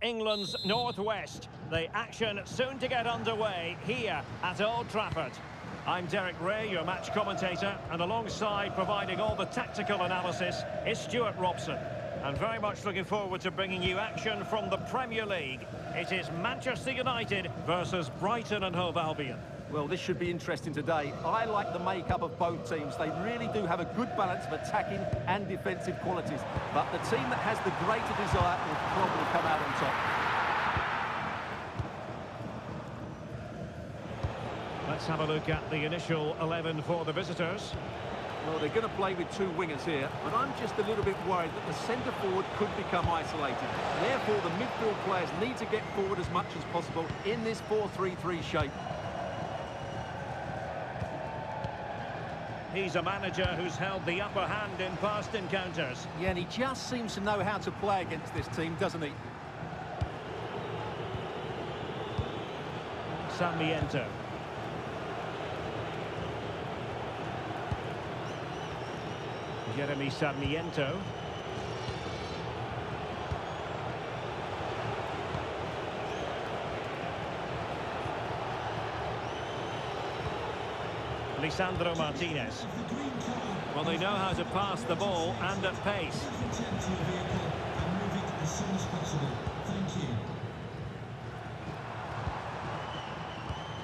England's northwest. The action soon to get underway here at Old Trafford. I'm Derek Ray, your match commentator, and alongside providing all the tactical analysis is Stuart Robson. And very much looking forward to bringing you action from the Premier League. It is Manchester United versus Brighton and Hove Albion. Well, this should be interesting today. I like the makeup of both teams. They really do have a good balance of attacking and defensive qualities. But the team that has the greater desire will probably come out on top. Let's have a look at the initial 11 for the visitors. Well, they're going to play with two wingers here, but I'm just a little bit worried that the centre forward could become isolated. Therefore, the midfield players need to get forward as much as possible in this 4-3-3 shape. He's a manager who's held the upper hand in past encounters. Yeah, and he just seems to know how to play against this team, doesn't he? Sarmiento. Jeremy Sarmiento. Lisandro Martinez. Well, they know how to pass the ball and at pace.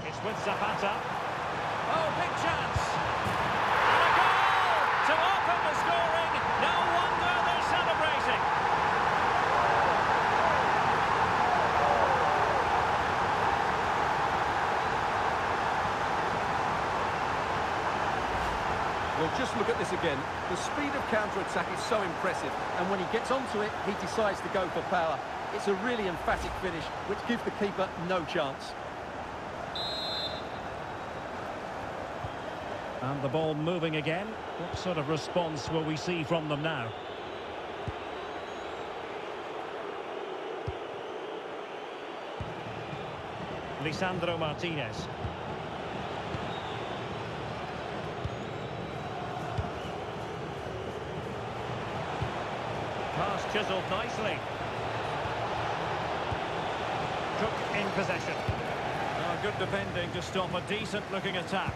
It's with Zapata. Oh, big chance! And a goal to open the scoring. No wonder they're celebrating. Well, just look at this again. The speed of counter-attack is so impressive, and when he gets onto it, he decides to go for power. It's a really emphatic finish, which gives the keeper no chance. And the ball moving again. What sort of response will we see from them now? Lisandro Martinez. Pass chiselled nicely. Cook in possession. Oh, good defending to stop a decent-looking attack.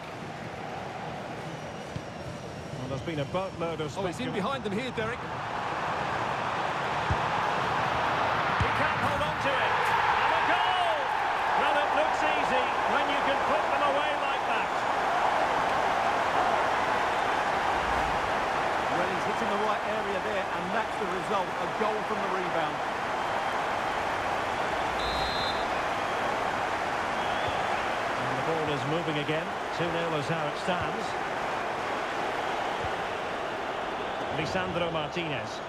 Well, there's been a boatload of... Oh, he's in behind them here, Derek. He can't hold on to it. And a goal! Well, it looks easy when you can put them away like that. Well, he's hitting the right area there, and that's the result, a goal from the rebound. And the ball is moving again. 2-0 is how it stands. Lisandro Martinez.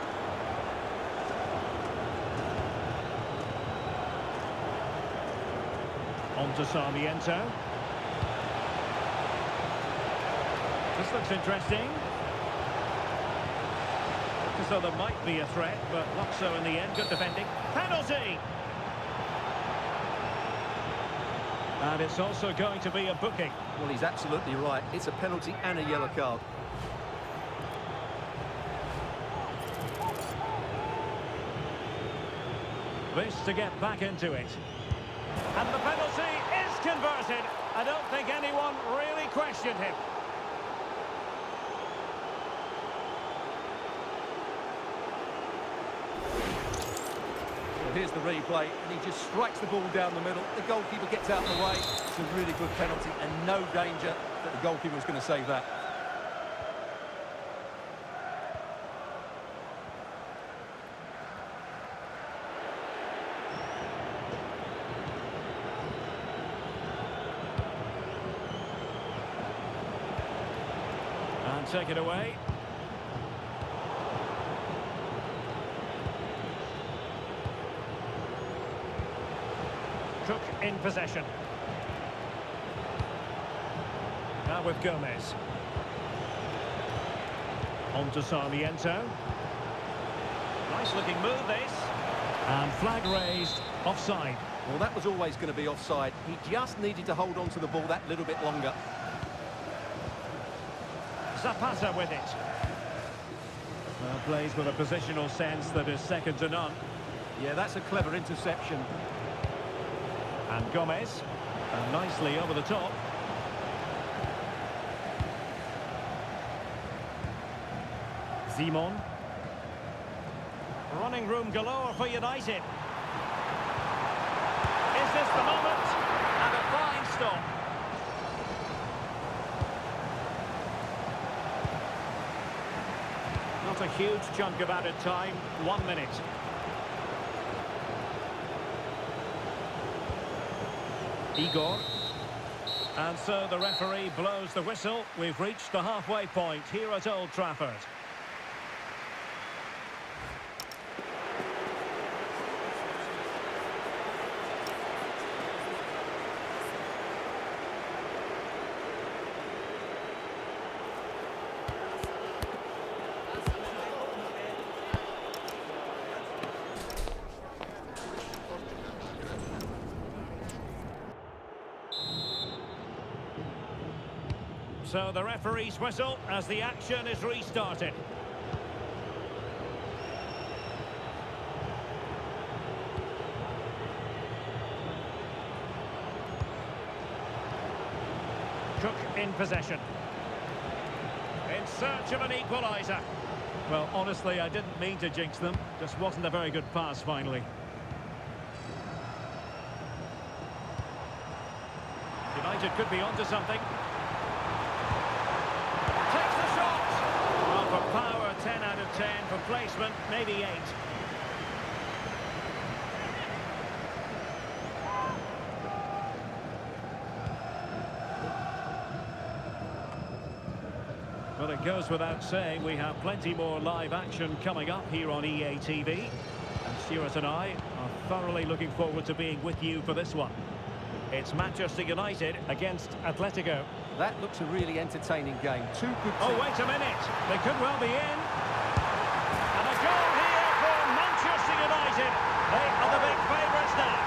On to Sarmiento. This looks interesting. So there might be a threat, but not so in the end. Good defending. Penalty! And it's also going to be a booking. Well, he's absolutely right. It's a penalty and a yellow card. This to get back into it. And the penalty is converted. I don't think anyone really questioned him. Here's the replay, and he just strikes the ball down the middle. The goalkeeper gets out of the way. It's a really good penalty, and no danger that the goalkeeper was going to save that. And take it away. Cook in possession. Now with Gomez. On to Sarmiento. Nice looking move this. And flag raised, offside. Well, that was always going to be offside. He just needed to hold on to the ball that little bit longer. Zapata with it. Well, plays with a positional sense that is second to none. Yeah, that's a clever interception. And Gomez, nicely over the top. Simon. Running room galore for United. Is this the moment? And a fine stop. Not a huge chunk of added time, 1 minute. Igor. And so the referee blows the whistle. We've reached the halfway point here at Old Trafford. So the referee's whistle as the action is restarted. Cook in possession. In search of an equaliser. Well, honestly, I didn't mean to jinx them. Just wasn't a very good pass finally. United could be onto something. For power, 10 out of 10. For placement, maybe 8. Well, it goes without saying we have plenty more live action coming up here on EA TV. And Stuart and I are thoroughly looking forward to being with you for this one. It's Manchester United against Atletico. That looks a really entertaining game. Two good teams. Oh, wait a minute. They could well be in. And a goal here for Manchester United. They are the big favourites now.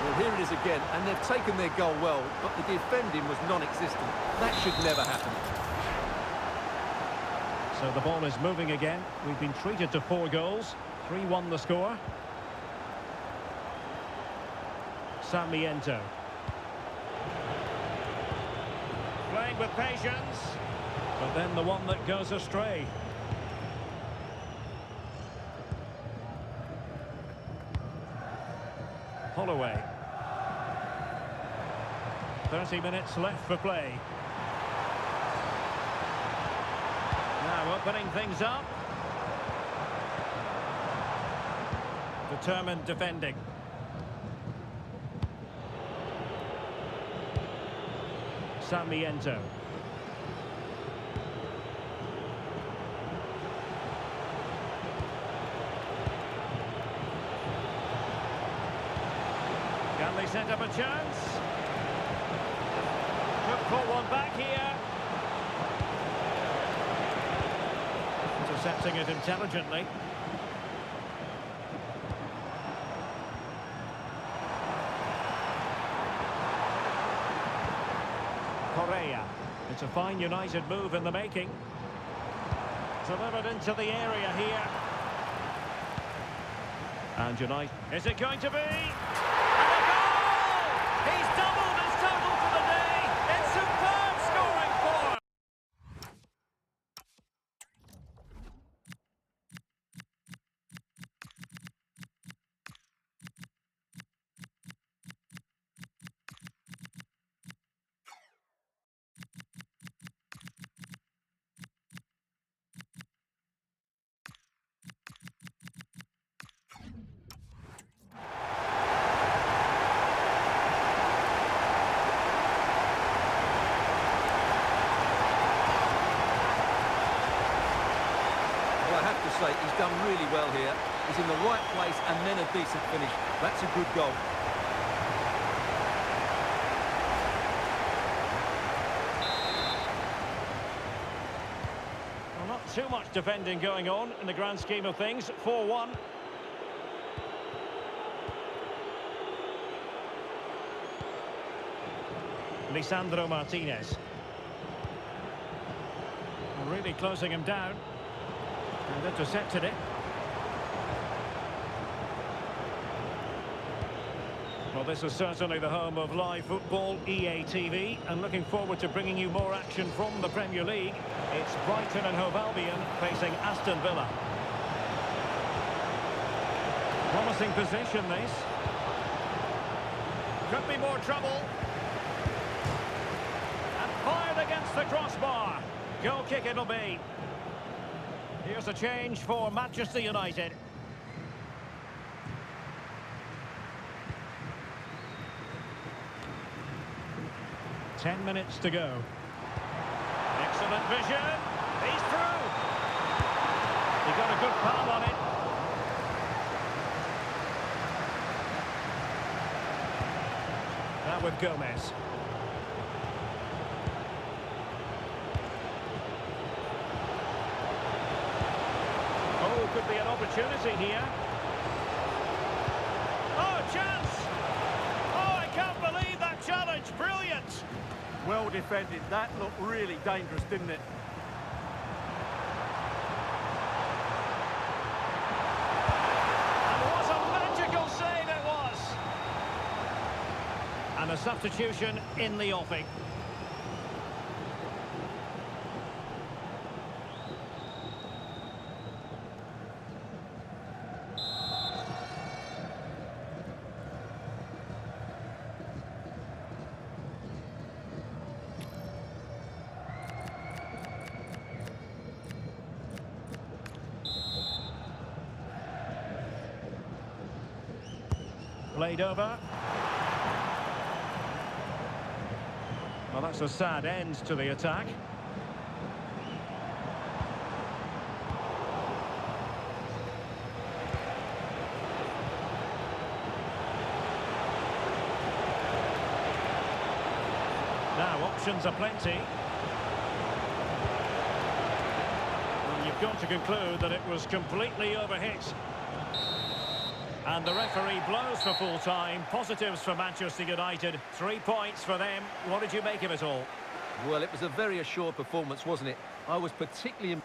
Well, here it is again, and they've taken their goal well, but the defending was non-existent. That should never happen. So the ball is moving again. We've been treated to 4 goals. 3-1 the score. Sarmiento. Playing with patience. But then the one that goes astray. Holloway. 30 minutes left for play. Now opening things up. Determined defending. Sarmiento. Can they set up a chance? Could pull one back here. Intercepting it intelligently. Correa. It's a fine United move in the making. Delivered into the area here. And United. Is it going to be? And a goal! He's doubled his total for the day. It's superb scoring form. He's done really well here. He's in the right place and then a decent finish. That's a good goal. Well, not too much defending going on in the grand scheme of things. 4-1. Lisandro Martinez. Really closing him down. And intercepted it. Well, this is certainly the home of live football, EA TV, and looking forward to bringing you more action from the Premier League. It's Brighton and Hove Albion facing Aston Villa. Promising position, this. Could be more trouble. And fired against the crossbar. Goal kick it'll be. Here's a change for Manchester United. Ten minutes to go. Excellent vision. He's through. He got a good palm on it. Now with Gomez. Oh, could be an opportunity here. Oh, chance! Oh, I can't believe that challenge. Brilliant! Well defended. That looked really dangerous, didn't it? And what a magical save it was! And a substitution in the offing. Played over. Well, that's a sad end to the attack. Now, options are plenty. Well, you've got to conclude that it was completely overhit. And the referee blows for full time. Positives for Manchester United. 3 points for them. What did you make of it all? Well, it was a very assured performance, wasn't it? I was particularly...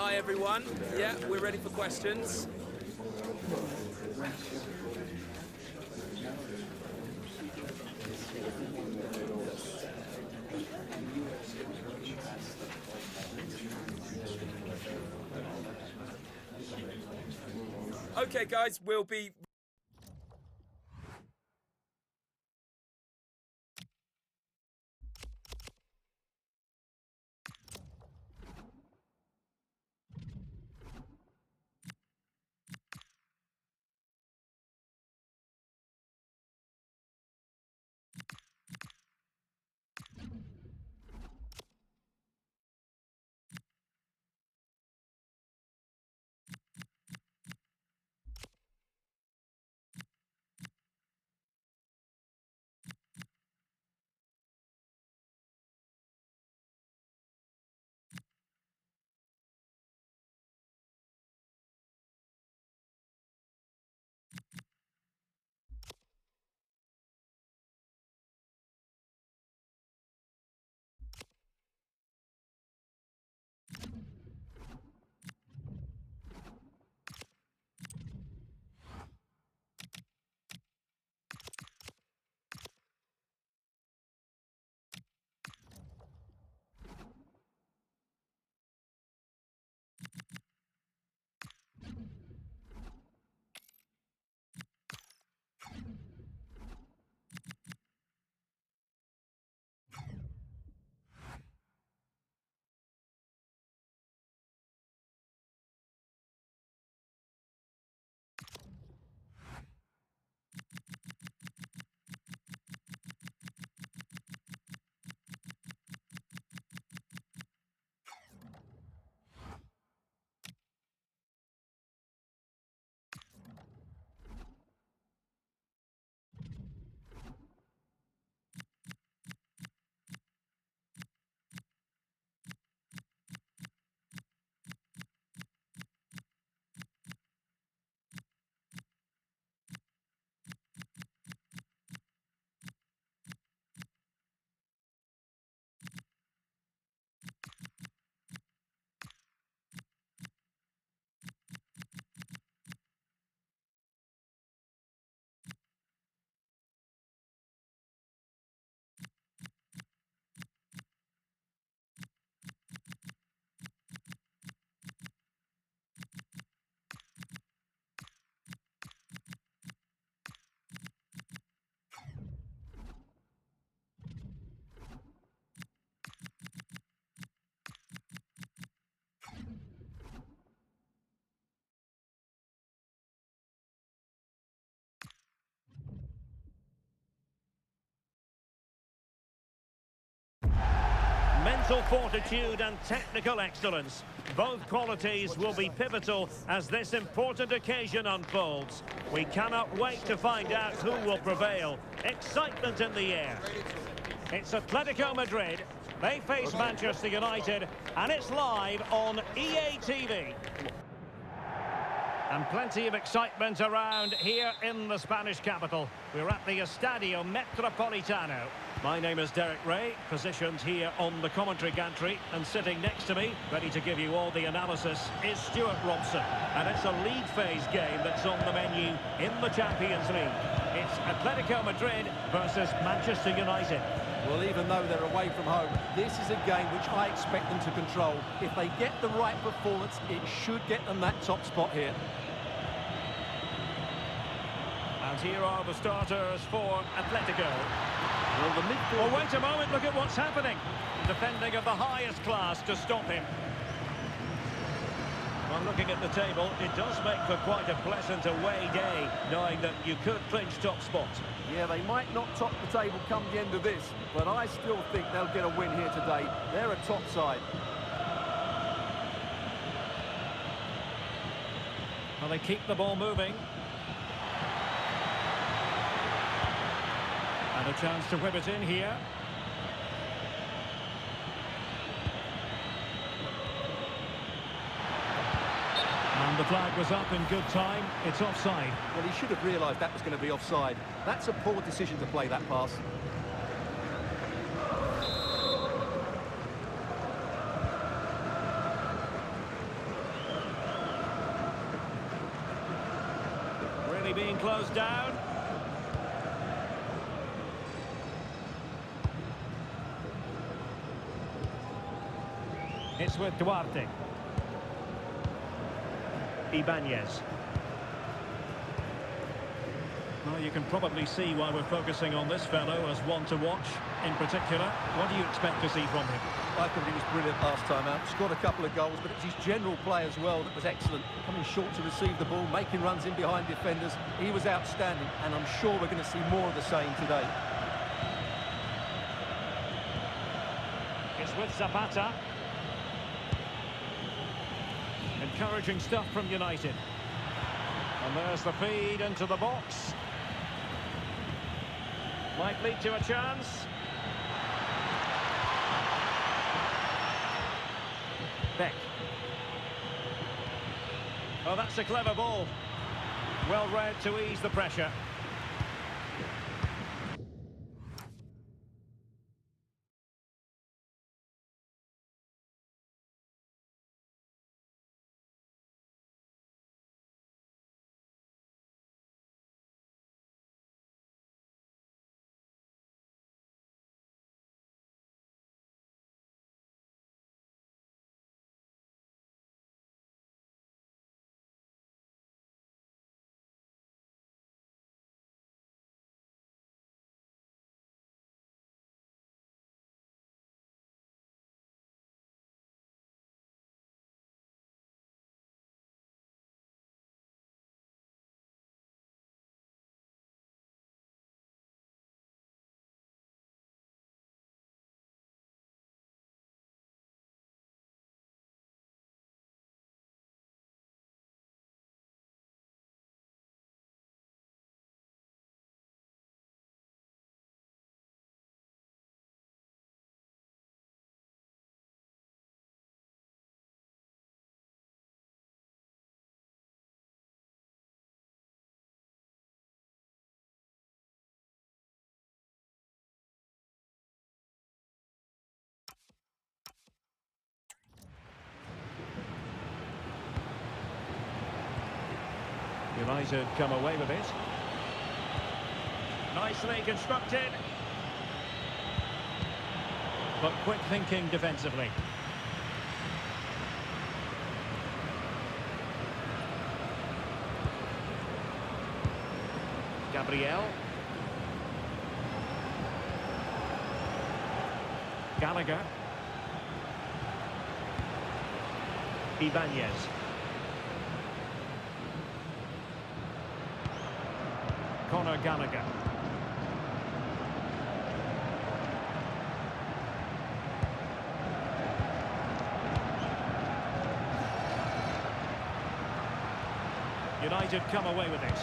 Hi everyone. Yeah, we're ready for questions. Okay guys, we'll be... Mental fortitude and technical excellence. Both qualities will be pivotal as this important occasion unfolds. We cannot wait to find out who will prevail. Excitement in the air. It's Atletico Madrid. They face Manchester United, and it's live on EA TV. And plenty of excitement around here in the Spanish capital. We're at the Estadio Metropolitano. My name is Derek Ray, positioned here on the commentary gantry, and sitting next to me, ready to give you all the analysis, is Stuart Robson. And it's a league phase game that's on the menu in the Champions League. It's Atletico Madrid versus Manchester United. Well, even though they're away from home, this is a game which I expect them to control. If they get the right performance, it should get them that top spot here. And here are the starters for Atletico. Well, the midfield... Oh, wait a moment, look at what's happening. Defending of the highest class to stop him. Well, looking at the table, it does make for quite a pleasant away day, knowing that you could clinch top spot. Yeah, they might not top the table come the end of this, but I still think they'll get a win here today. They're a top side. Well, they keep the ball moving. And a chance to whip it in here. And the flag was up in good time. It's offside. Well, he should have realised that was going to be offside. That's a poor decision to play that pass. quickly being closed down. It's with Duarte. Ibanez. Well, you can probably see why we're focusing on this fellow as one to watch in particular. What do you expect to see from him? I thought he was brilliant last time out. Scored a couple of goals, but it's his general play as well that was excellent. Coming short to receive the ball, making runs in behind defenders. He was outstanding, and I'm sure we're going to see more of the same today. It's with Zapata. Encouraging stuff from United. And there's the feed into the box. Might lead to a chance. Beck. Oh, that's a clever ball. Well read to ease the pressure. United come away with it. Nicely constructed. But quick thinking defensively. Gabriel. Gallagher. Ibanez. Conor Gallagher. United come away with it.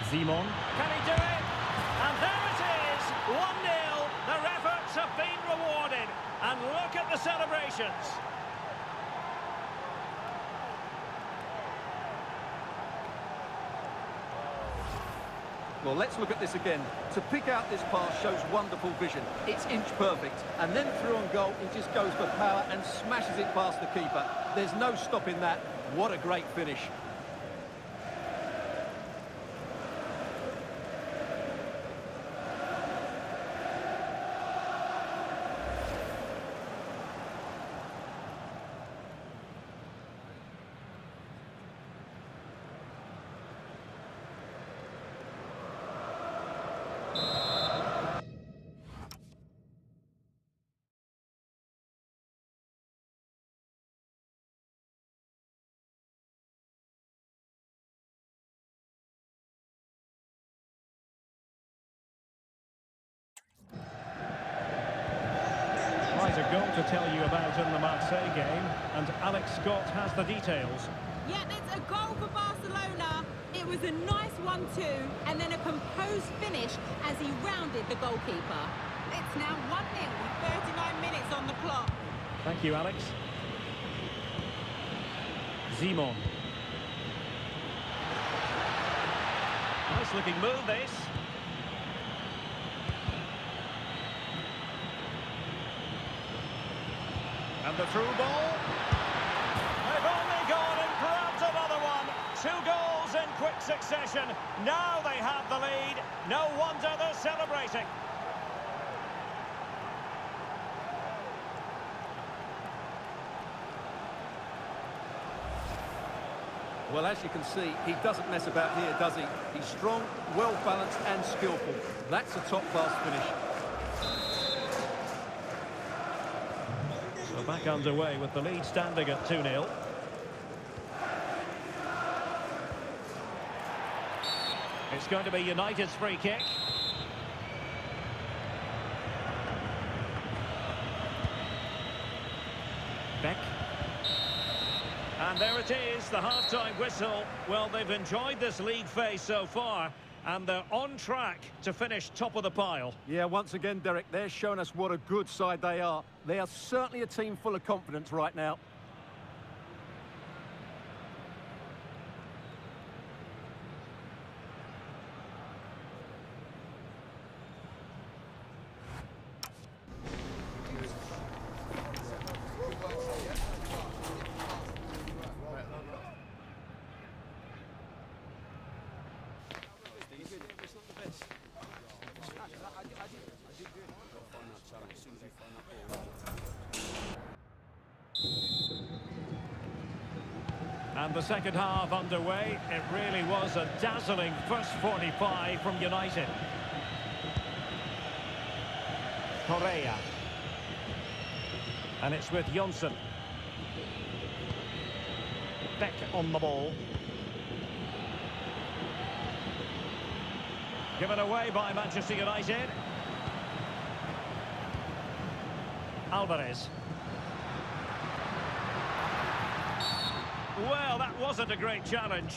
Simon. Can he do it? And there it is! 1-0. Their efforts have been rewarded. And look at the celebrations. Well, let's look at this again. To pick out this pass shows wonderful vision. It's inch perfect. And then through on goal, he just goes for power and smashes it past the keeper. There's no stopping that. What a great finish. Quite a goal to tell you about in the Marseille game, and Alex Scott has the details. Yeah, it's a goal for Barcelona. It was a nice 1-2, and then a composed finish as he rounded the goalkeeper. It's now 1-0 with 39 minutes on the clock. Thank you, Alex. Simon. Nice looking move, this. And the through ball. They've only gone and grabbed another one. 2 goals in quick succession. Now they have the lead. No wonder they're celebrating. Well, as you can see, he doesn't mess about here, does he? He's strong, well-balanced and skillful. That's a top-class finish. So back underway with the lead standing at 2-0. It's going to be United's free kick. Beck. And there it is, the half-time whistle. Well, they've enjoyed this league phase so far, and they're on track to finish top of the pile. Yeah, once again, Derek, they're showing us what a good side they are. They are certainly a team full of confidence right now. And the second half underway. It really was a dazzling first 45 from United. Correa. And it's with Jonsson. Beck on the ball. Given away by Manchester United. Alvarez. Well, that wasn't a great challenge.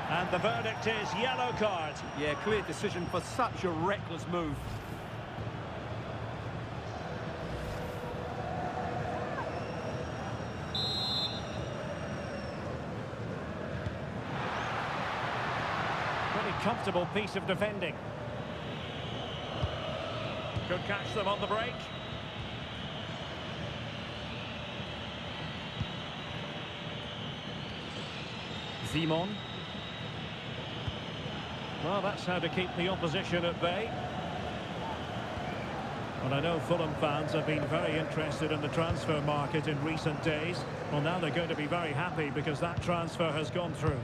And the verdict is yellow card. Yeah, clear decision for such a reckless move. Pretty comfortable piece of defending. Could catch them on the break. Simon. Well, that's how to keep the opposition at bay. Well, I know Fulham fans have been very interested in the transfer market in recent days. Well, now they're going to be very happy because that transfer has gone through.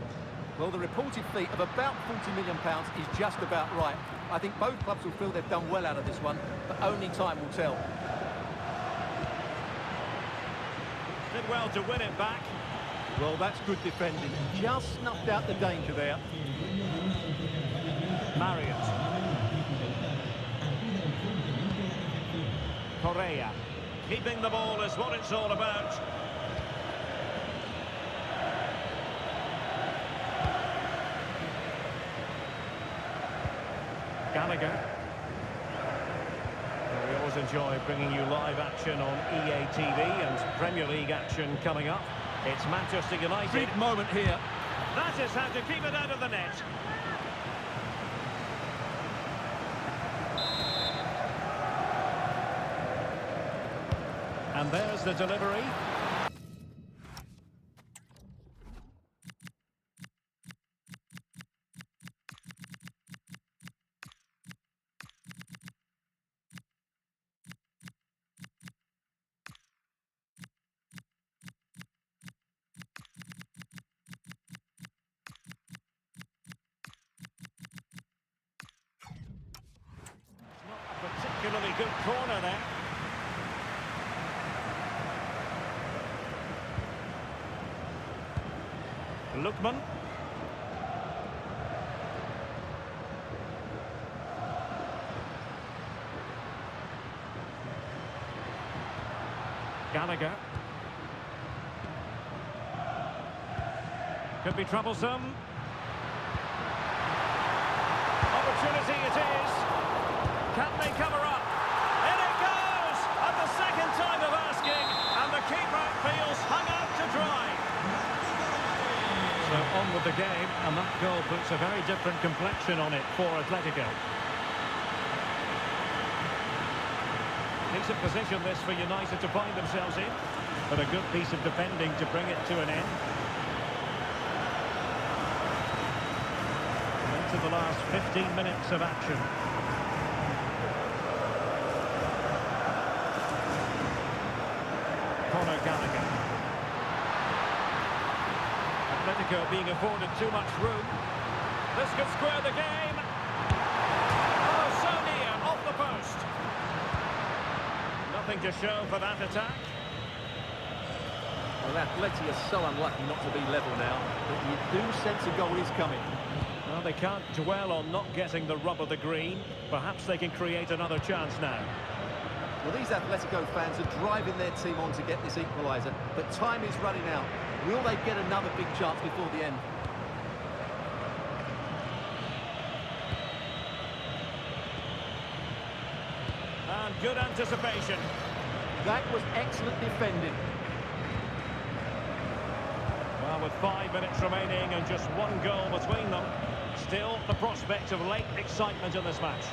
Well, the reported fee of about £40 million is just about right. I think both clubs will feel they've done well out of this one, but only time will tell. Did well to win it back. Well, that's good defending. Just snuffed out the danger there. Marriott. Correa. Keeping the ball is what it's all about. Gallagher. Well, we always enjoy bringing you live action on EA TV and Premier League action coming up. It's Manchester United. Big moment here. That is how to keep it out of the net. And there's the delivery. Particularly good corner there. Lookman. Gallagher. Could be troublesome. Opportunity it is. Can they cover up? In it goes! At the second time of asking, and the keeper feels hung out to dry. So on with the game, and that goal puts a very different complexion on it for Atletico. Decent position this for United to find themselves in. But a good piece of defending to bring it to an end. Into the last 15 minutes of action. Conor Gallagher. Atletico being afforded too much room. This could square the game. Oh, so near, off the post. Nothing to show for that attack. Well, Atleti are so unlucky not to be level now, but you do sense a goal is coming. Well, they can't dwell on not getting the rub of the green. Perhaps they can create another chance now. Well, these Atletico fans are driving their team on to get this equaliser, but time is running out. Will they get another big chance before the end? And good anticipation. That was excellent defending. Well, with 5 minutes remaining and just one goal between them, still the prospect of late excitement in this match.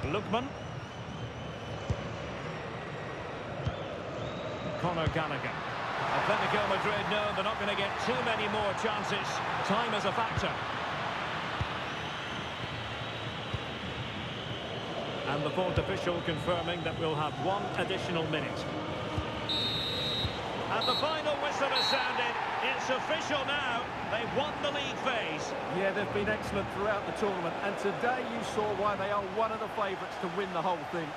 Lookman. Conor Gallagher. Atletico Madrid know they're not going to get too many more chances. Time is a factor. And the fourth official confirming that we'll have one additional minute. And the final whistle has sounded. It's official now. They've won the league phase. Yeah, they've been excellent throughout the tournament, and today you saw why they are one of the favourites to win the whole thing.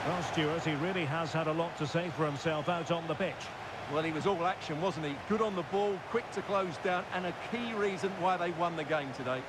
Well, Stuart, he really has had a lot to say for himself out on the pitch. Well, he was all action, wasn't he? Good on the ball, quick to close down, and a key reason why they won the game today.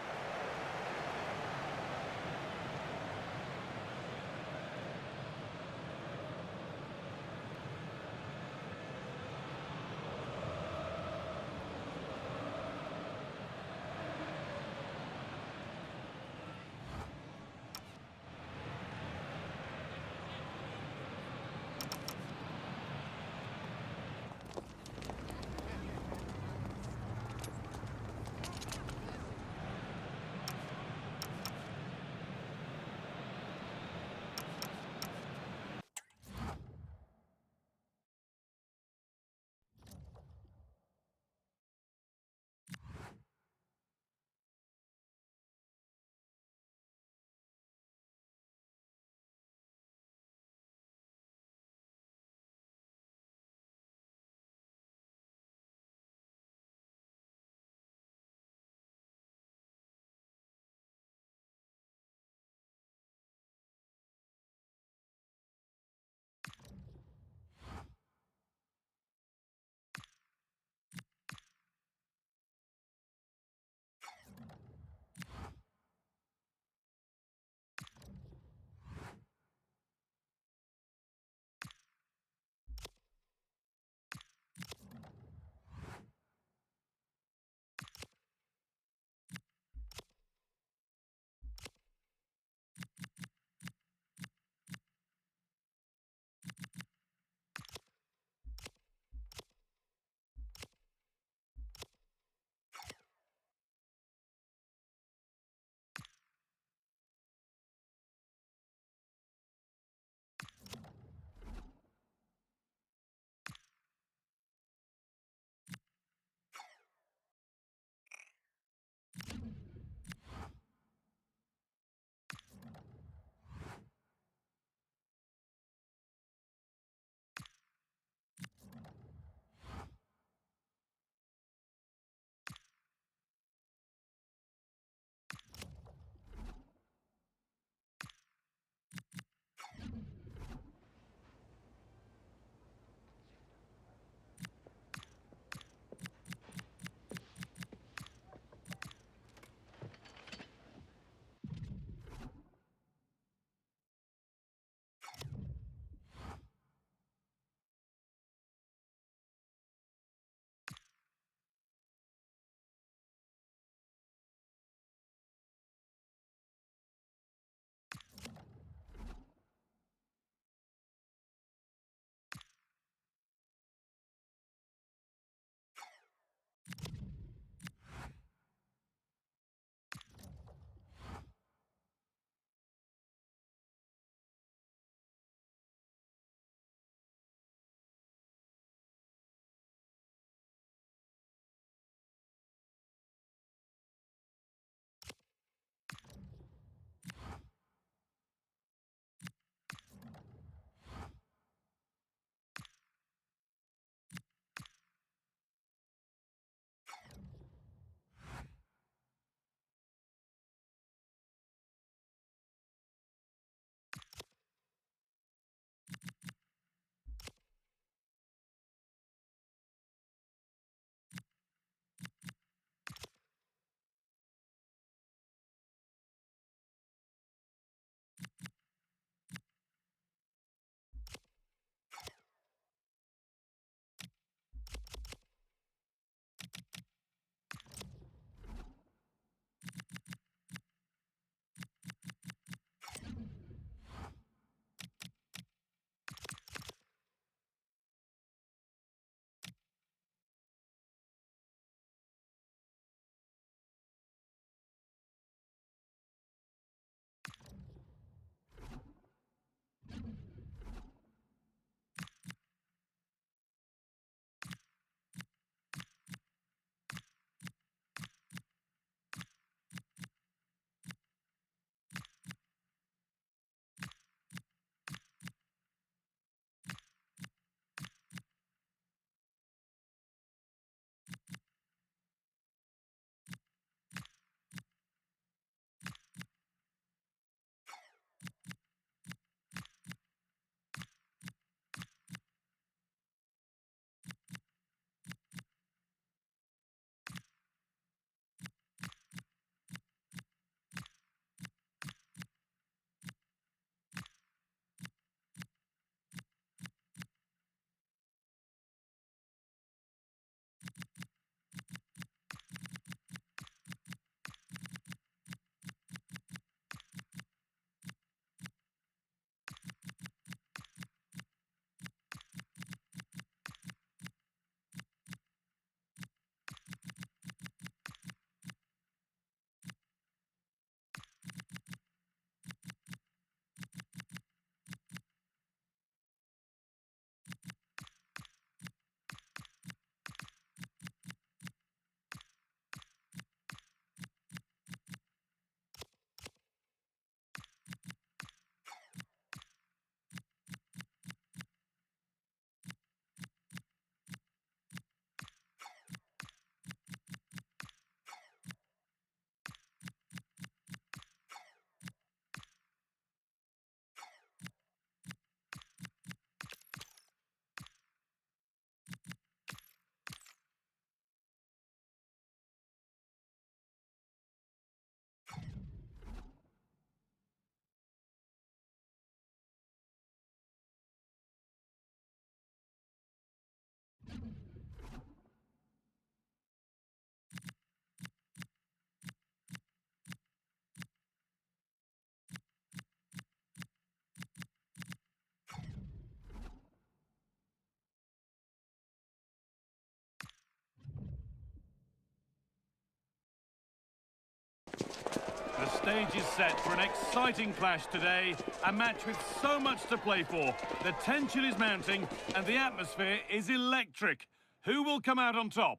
set for an exciting clash today. A match with so much to play for. The tension is mounting and the atmosphere is electric. Who will come out on top?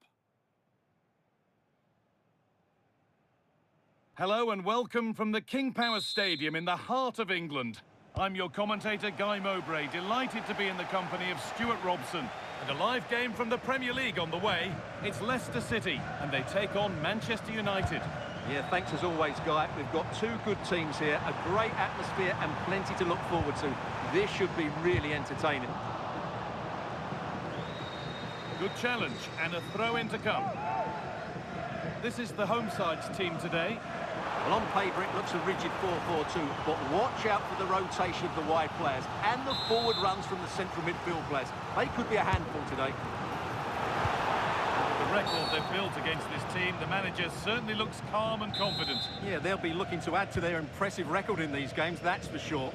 Hello and welcome from the King Power Stadium in the heart of England. I'm your commentator, Guy Mowbray, delighted to be in the company of Stuart Robson. And a live game from the Premier League on the way. It's Leicester City, and they take on Manchester United. Yeah, thanks as always, Guy. We've got two good teams here, a great atmosphere and plenty to look forward to. This should be really entertaining. Good challenge, and a throw-in to come. This is the home side's team today. Well, on paper, it looks a rigid 4-4-2, but watch out for the rotation of the wide players and the forward runs from the central midfield players. They could be a handful today. The record they've built against this team, the manager certainly looks calm and confident. Yeah, they'll be looking to add to their impressive record in these games, that's for sure.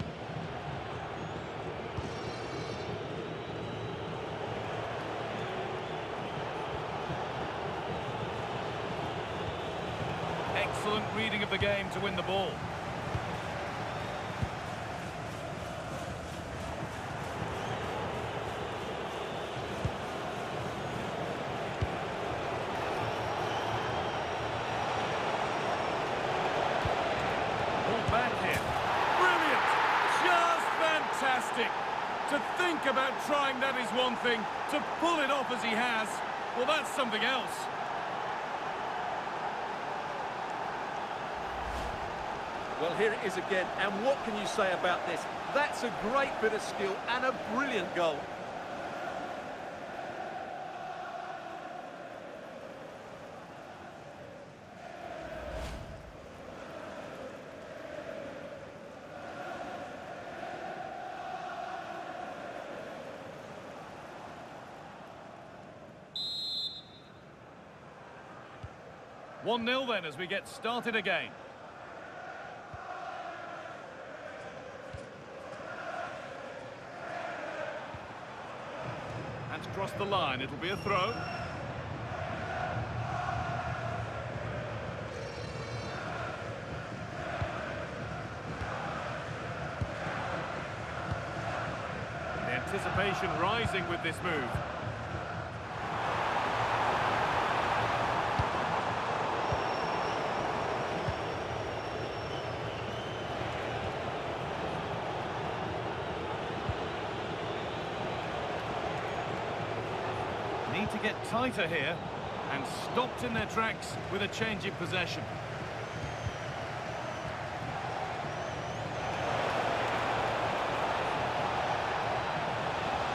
Excellent reading of the game to win the ball. Ball back here. Brilliant! Just fantastic! To think about trying that is one thing. To pull it off as he has, well, that's something else. Well, here it is again, and what can you say about this? That's a great bit of skill and a brilliant goal. One 1-0 then as we get started again. Across the line, it'll be a throw. The anticipation rising with this move. Need to get tighter here and stopped in their tracks with a change in possession.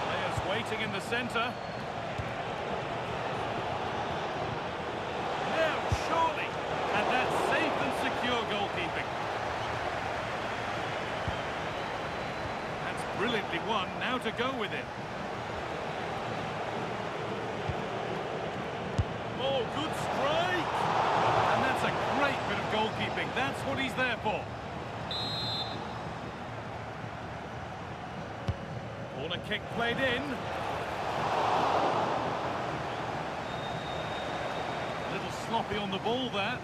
Players waiting in the centre. Now, surely, and that's safe and secure goalkeeping. That's brilliantly won, now to go with it. Oh, good strike! And that's a great bit of goalkeeping. That's what he's there for. Corner kick played in. A little sloppy on the ball there.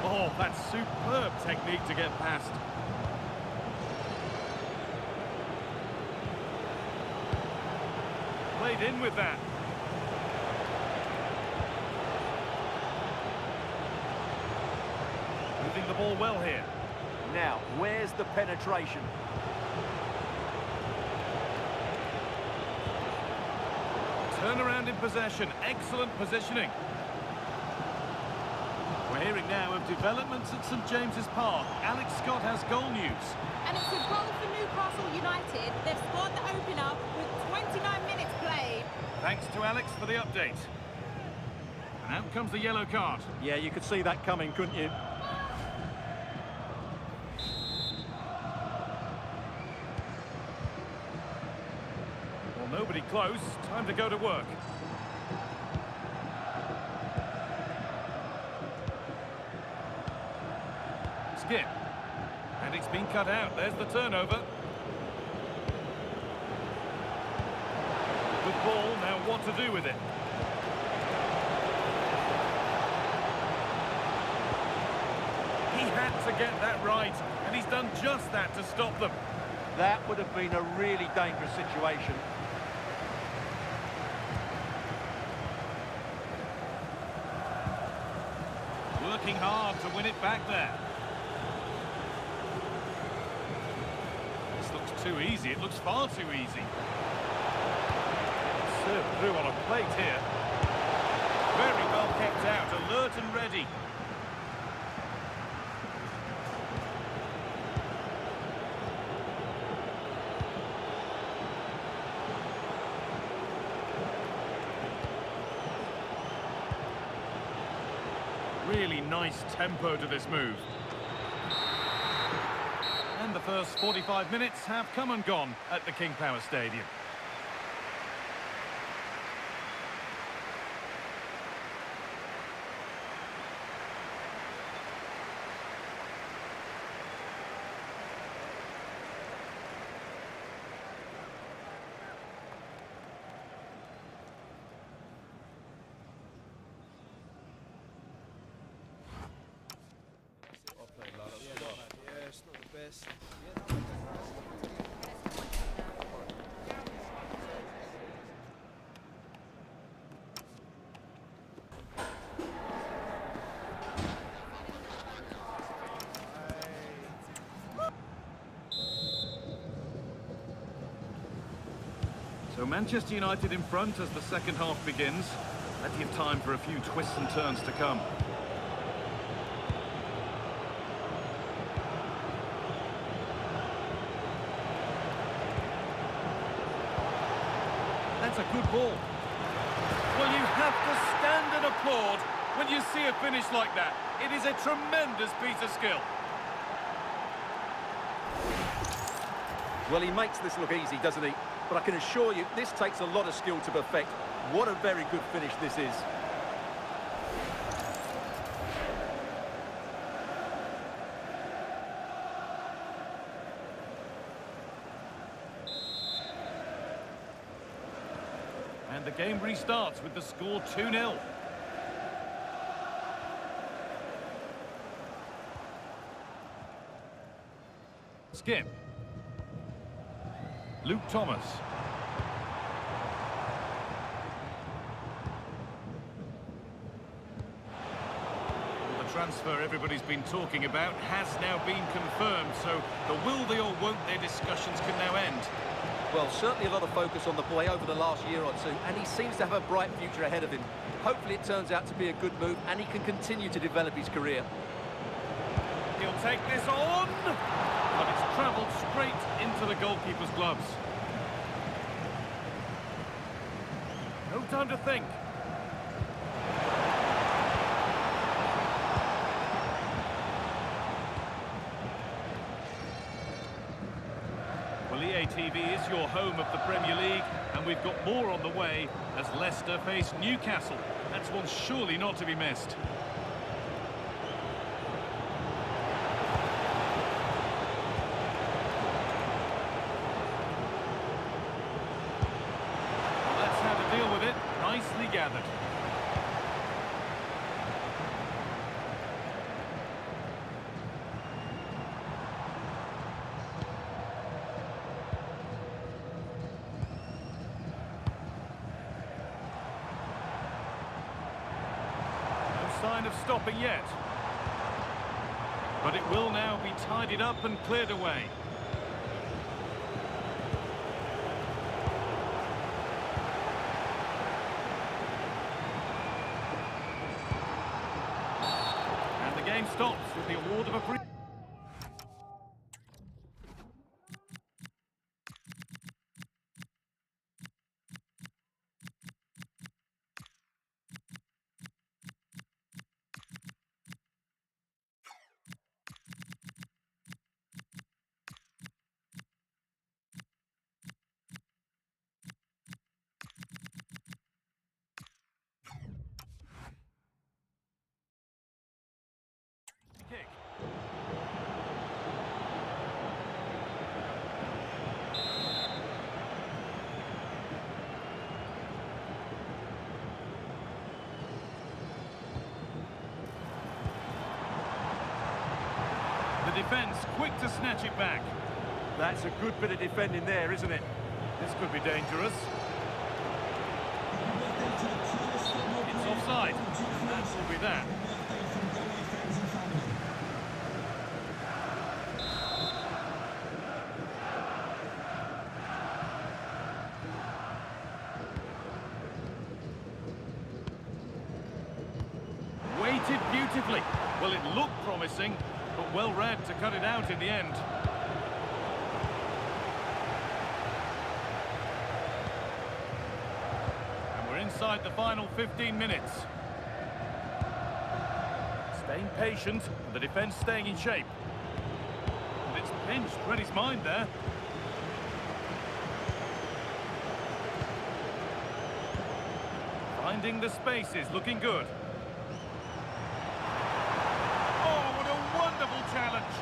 Oh, that's superb technique to get past. Played in with that. Moving the ball well here. Now, where's the penetration? Turnaround in possession. Excellent positioning. We're hearing now of developments at St James's Park. Alex Scott has goal news. And it's a goal for Newcastle United. They've scored the opener with 29 minutes played. Thanks to Alex for the update. And out comes the yellow card. Yeah, you could see that coming, couldn't you? Well, nobody close. Time to go to work. Skip. And it's been cut out. There's the turnover. Good ball. Now what to do with it? had to get that right, and he's done just that to stop them. That would have been a really dangerous situation. Working hard to win it back there. This looks too easy. It looks far too easy. Served through on a plate here. Very well kept out, alert and ready. Really nice tempo to this move. And the first 45 minutes have come and gone at the King Power Stadium. Yeah, it's not the best. So Manchester United in front as the second half begins. Plenty of time for a few twists and turns to come. That's a good ball. Well, you have to stand and applaud when you see a finish like that. It is a tremendous piece of skill. Well, he makes this look easy, doesn't he? But I can assure you, this takes a lot of skill to perfect. What a very good finish this is. And the game restarts with the score 2-0. Skip. Luke Thomas. Well, the transfer everybody's been talking about has now been confirmed, so the will they or won't they discussions can now end. Well, certainly a lot of focus on the boy over the last year or two, and he seems to have a bright future ahead of him. Hopefully it turns out to be a good move, and he can continue to develop his career. He'll take this on, but it's travelled straight into the goalkeeper's gloves. No time to think. Well, EA TV is your home of the Premier League, and we've got more on the way as Leicester face Newcastle. That's one surely not to be missed. That's how to deal with it. Nicely gathered. No sign of stopping yet. But it will now be tidied up and cleared away. And the game stops with the award of a free. Kick. The defence quick to snatch it back. That's a good bit of defending there, isn't it? This could be dangerous. It's offside. That will be that. Weighted beautifully. Well, it looked promising, but well read to cut it out in the end. And we're inside the final 15 minutes. Staying patient, and the defence staying in shape. And it's pinched, read his mind there. Finding the spaces, looking good. Oh, what a wonderful challenge!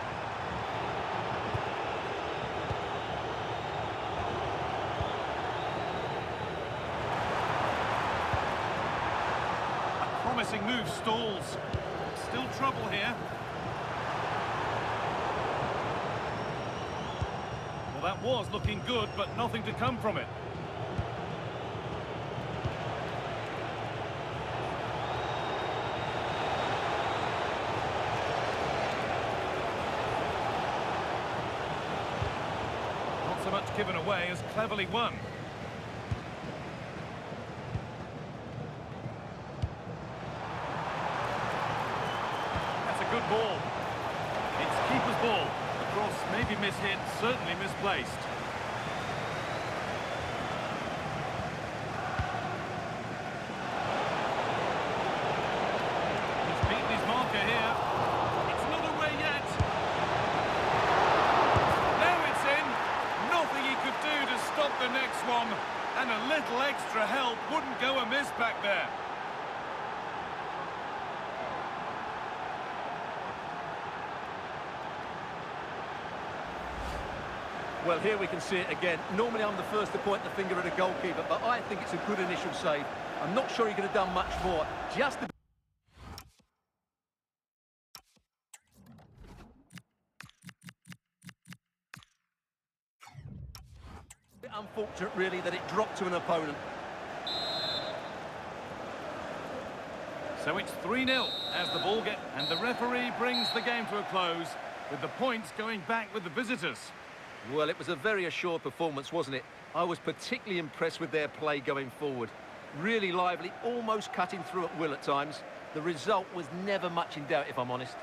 A promising move stalls. Still trouble here. Well, that was looking good, but nothing to come from it. Not so much given away as cleverly won. Good ball. It's keeper's ball. The cross may be mishit, certainly misplaced. He's beaten his marker here. It's not away yet. Now it's in. Nothing he could do to stop the next one. And a little extra help wouldn't go amiss back there. Well, here we can see it again. Normally I'm the first to point the finger at a goalkeeper, but I think it's a good initial save. I'm not sure he could have done much more. Just a bit unfortunate, really, that it dropped to an opponent. So it's 3-0 as the ball and the referee brings the game to a close, with the points going back with the visitors. Well, it was a very assured performance, wasn't it? I was particularly impressed with their play going forward. Really lively, almost cutting through at will at times. The result was never much in doubt, if I'm honest.